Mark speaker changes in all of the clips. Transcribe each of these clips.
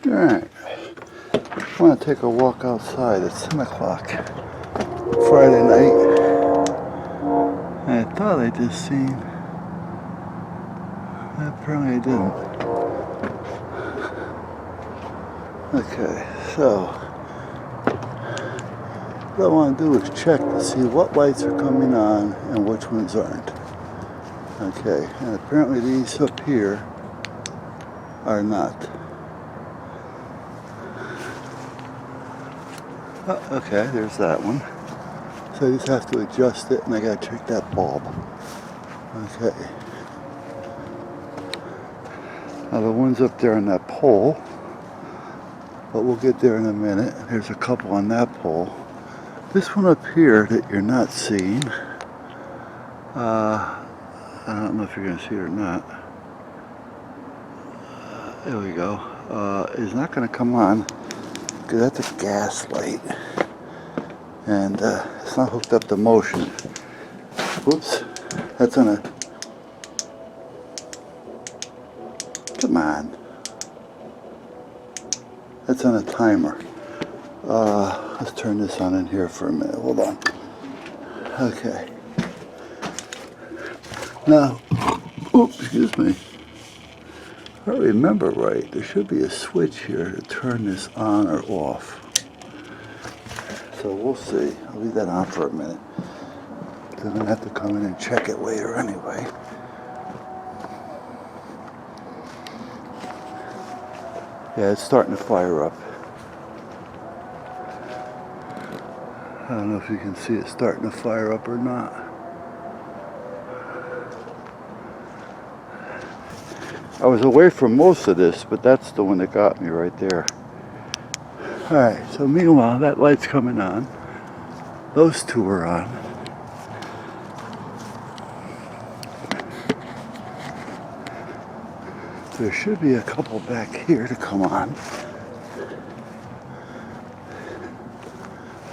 Speaker 1: Alright, I want to take a walk outside. It's 10 o'clock, Friday night. I thought I just seen, apparently I didn't. Okay, so what I want to do is check to see what lights are coming on and which ones aren't. Okay, and apparently these up here are not. Oh, okay, there's that one. So I just have to adjust it, and I gotta check that bulb. Okay. Now the ones up there on that pole, but we'll get there in a minute. There's a couple on that pole. This one up here that you're not seeing, I don't know if you're gonna see it or not. There we go. Is not gonna come on, because that's a gas light. And it's not hooked up to motion. Whoops, that's on a, come on. That's on a timer. Let's turn this on in here for a minute, hold on. Okay. Now, oops, excuse me. If I remember right, there should be a switch here to turn this on or off. So we'll see. I'll leave that on for a minute. I'm gonna have to come in and check it later anyway. Yeah, it's starting to fire up. I don't know if you can see it starting to fire up or not. I was away from most of this, but that's the one that got me right there. Alright, so meanwhile, that light's coming on. Those two are on. There should be a couple back here to come on.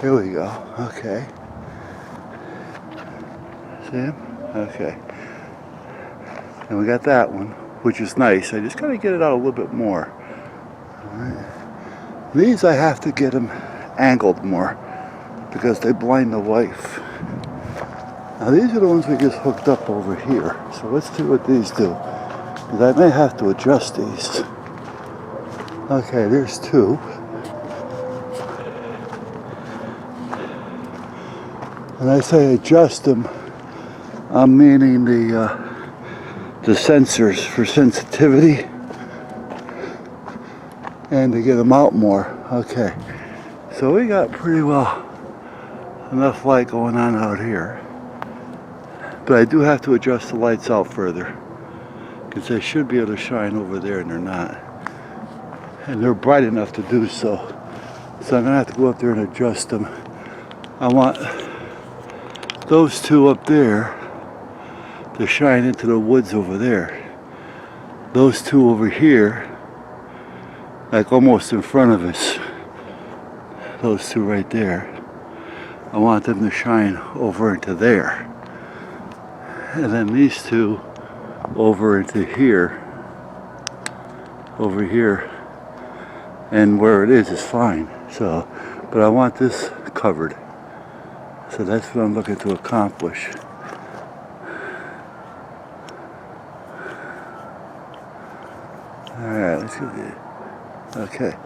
Speaker 1: Here we go. Okay. See him? Okay. And we got that one, which is nice. I just gotta get it out a little bit more. All right. These I have to get them angled more because they blind the wife. Now these are the ones we just hooked up over here. So let's see what these do. Because I may have to adjust these. Okay, there's two. When I say adjust them, I'm meaning the sensors for sensitivity and to get them out more. Okay, so we got pretty well enough light going on out here, but I do have to adjust the lights out further because they should be able to shine over there and they're not, and they're bright enough to do so. So I'm gonna have to go up there and adjust them. I want those two up there to shine into the woods over there. Those two over here, like almost in front of us, those two right there, I want them to shine over into there. And then these two over into here, over here, and where it is fine. So, but I want this covered. So that's what I'm looking to accomplish. Alright, let's go get it. Okay.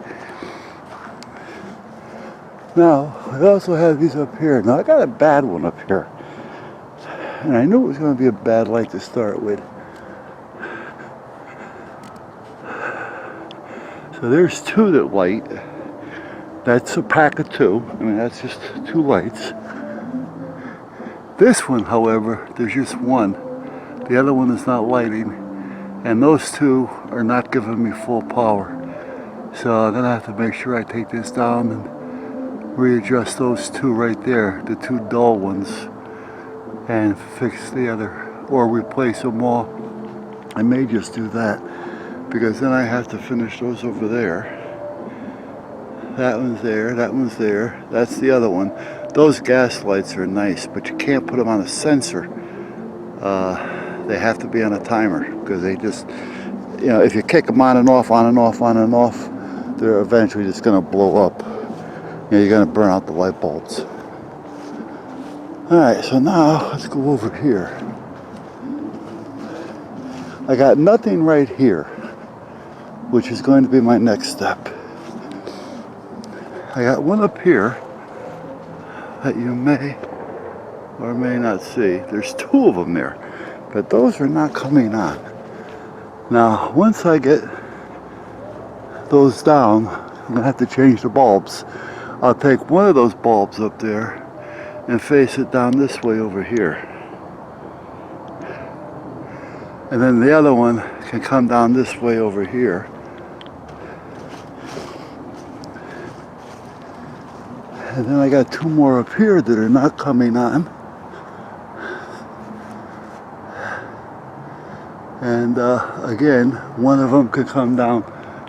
Speaker 1: Now, I also have these up here. Now, I got a bad one up here. And I knew it was going to be a bad light to start with. So there's two that light. That's a pack of two. I mean, that's just two lights. This one, however, there's just one. The other one is not lighting. And those two are not giving me full power. So I'm gonna have to make sure I take this down and readjust those two right there, the two dull ones, and fix the other, or replace them all. I may just do that, because then I have to finish those over there. That one's there, that one's there, that's the other one. Those gas lights are nice, but you can't put them on a sensor. They have to be on a timer, because they just, you know, if you kick them on and off, on and off, on and off, they're eventually just going to blow up. You're going to burn out the light bulbs. Alright, so now let's go over here. I got nothing right here, which is going to be my next step. I got one up here that you may or may not see. There's two of them there, but those are not coming on. Now, once I get those down, I'm gonna have to change the bulbs. I'll take one of those bulbs up there and face it down this way over here. And then the other one can come down this way over here. And then I got two more up here that are not coming on. And again, one of them could come down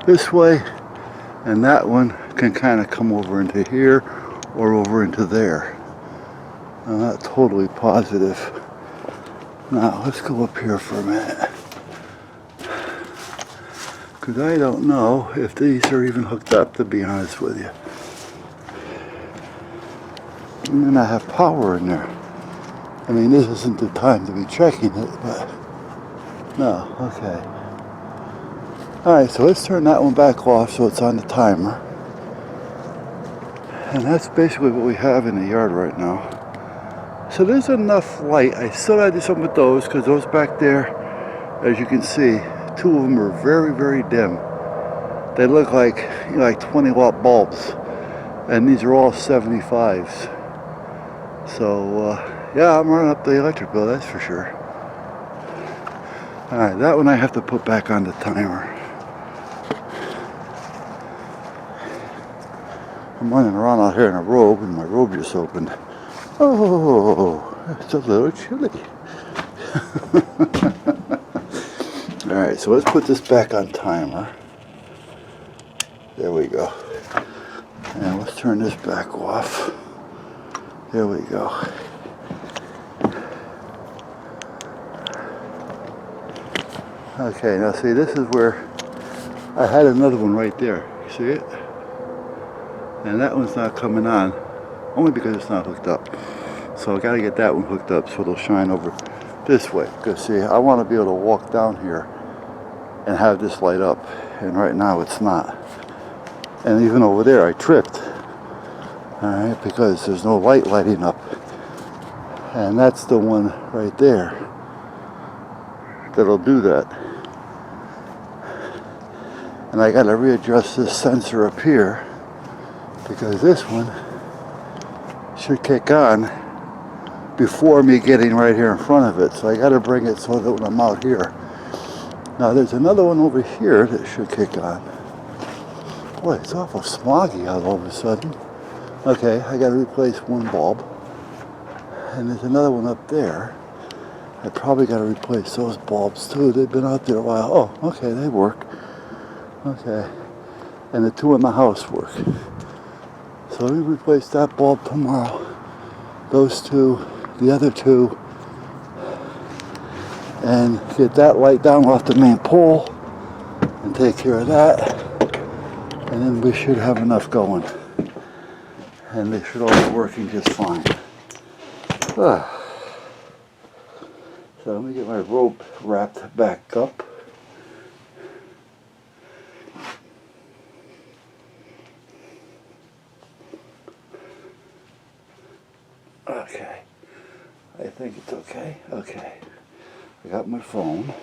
Speaker 1: this way, and that one can kind of come over into here or over into there. I'm not totally positive. Now, let's go up here for a minute. Because I don't know if these are even hooked up, to be honest with you. And then I have power in there. I mean, this isn't the time to be checking it, but no, okay. Alright, so let's turn that one back off so it's on the timer. And that's basically what we have in the yard right now. So there's enough light. I still gotta do something with those, because those back there, as you can see, two of them are very, very dim. They look like, you know, like 20-watt bulbs. And these are all 75s. So, yeah, I'm running up the electric bill, that's for sure. Alright, that one I have to put back on the timer. I'm running around out here in a robe, and my robe just opened. Oh, it's a little chilly. Alright, so let's put this back on timer. There we go. And let's turn this back off. There we go. Okay, now see, this is where I had another one right there. You see it? And that one's not coming on, only because it's not hooked up. So I gotta get that one hooked up so it'll shine over this way. Because see, I want to be able to walk down here and have this light up. And right now it's not. And even over there I tripped. Alright, because there's no light lighting up. And that's the one right there that'll do that. And I gotta readjust this sensor up here, because this one should kick on before me getting right here in front of it. So I gotta bring it so that when I'm out here. Now there's another one over here that should kick on. Boy, it's awful smoggy out all of a sudden. Okay, I gotta replace one bulb. And there's another one up there. I probably gotta replace those bulbs too. They've been out there a while. Oh, okay, they work. Okay. And the two in the house work. So let me replace that bulb tomorrow. Those two, the other two. And get that light down off the main pole. And take care of that. And then we should have enough going. And they should all be working just fine. So let me get my rope wrapped back up. Okay, I think it's okay. Okay, I got my phone,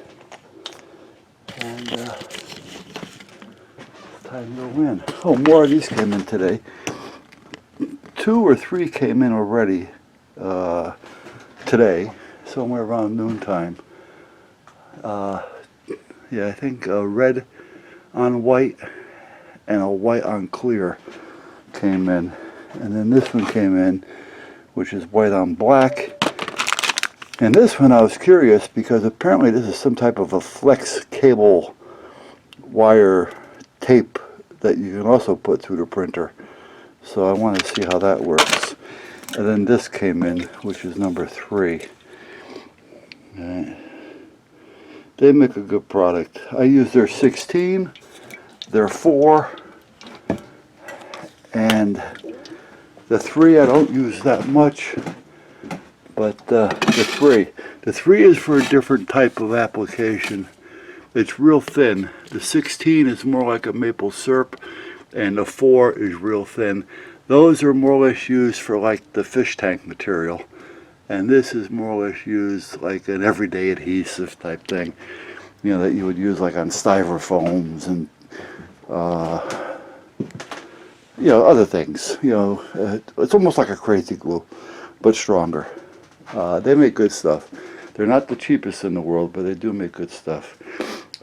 Speaker 1: and it's time to go in. Oh, more of these came in today. 2 or 3 came in already today, somewhere around noontime. Yeah, I think a red on white and a white on clear came in. And then this one came in, which is white on black. And this one I was curious because apparently this is some type of a flex cable wire tape that you can also put through the printer. So I want to see how that works. And then this came in, which is number 3. Right. They make a good product. I use their 16, their 4, And the 3 I don't use that much, but the 3 is for a different type of application. It's real thin. The 16 is more like a maple syrup, and the 4 is real thin. Those are more or less used for like the fish tank material, and this is more or less used like an everyday adhesive type thing, you know, that you would use like on styrofoams and you know, other things. You know, it's almost like a crazy glue, but stronger. They make good stuff. They're not the cheapest in the world, but they do make good stuff.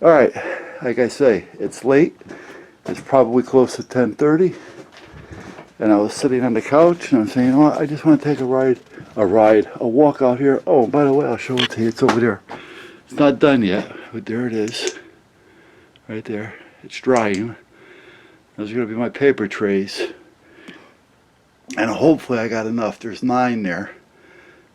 Speaker 1: All right, like I say, it's late. It's probably close to 10:30, and I was sitting on the couch, and I'm saying, you know what, I just want to take a walk out here. Oh, by the way, I'll show it to you. It's over there. It's not done yet, but there it is, right there. It's drying. Those are going to be my paper trays, and hopefully I got enough. There's 9 there.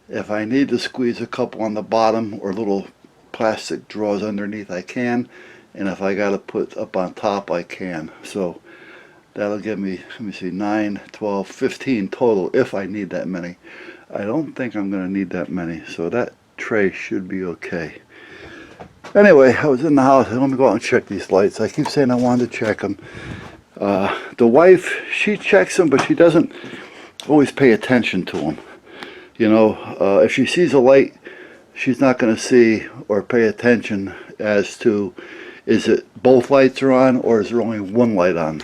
Speaker 1: If I need to squeeze a couple on the bottom or little plastic drawers underneath, I can, and if I got to put up on top, I can. So that'll give me, let me see, 9, 12, 15 total if I need that many. I don't think I'm going to need that many, so that tray should be okay. Anyway, I was in the house. Let me go out and check these lights. I keep saying I wanted to check them. The wife, she checks them, but she doesn't always pay attention to them. You know, if she sees a light, she's not going to see or pay attention as to, is it both lights are on or is there only one light on?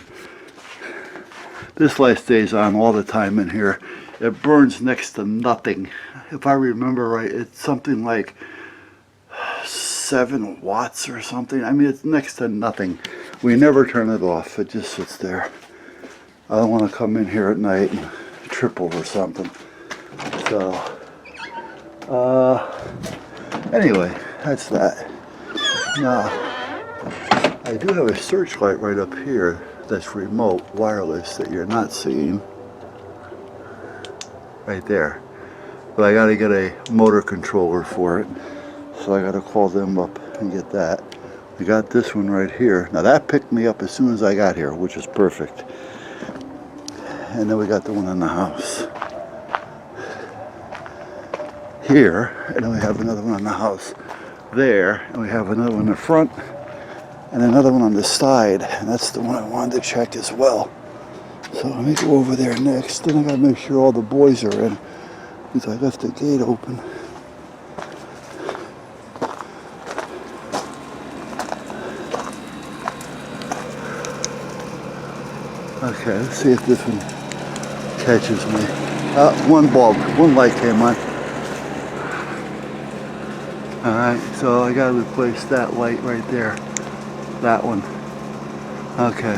Speaker 1: This light stays on all the time in here. It burns next to nothing. If I remember right, it's something like 7 watts or something. I mean, it's next to nothing. We never turn it off. It just sits there. I don't want to come in here at night and trip over something. So, anyway, that's that. Now, I do have a searchlight right up here that's remote, wireless, that you're not seeing. Right there. But I got to get a motor controller for it. So I got to call them up and get that. We got this one right here. Now that picked me up as soon as I got here, which is perfect. And then we got the one in the house here, and then we have another one in the house there, and we have another one in the front, and another one on the side, and that's the one I wanted to check as well. So let me go over there next. Then I gotta make sure all the boys are in, because I left the gate open. Okay, let's see if this one catches me. One light came on. Alright, so I gotta replace that light right there. That one. Okay.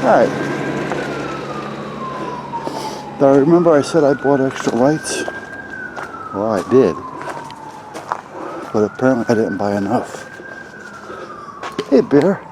Speaker 1: Alright. Now remember I said I bought extra lights? Well, I did. But apparently I didn't buy enough. Hey, Bear.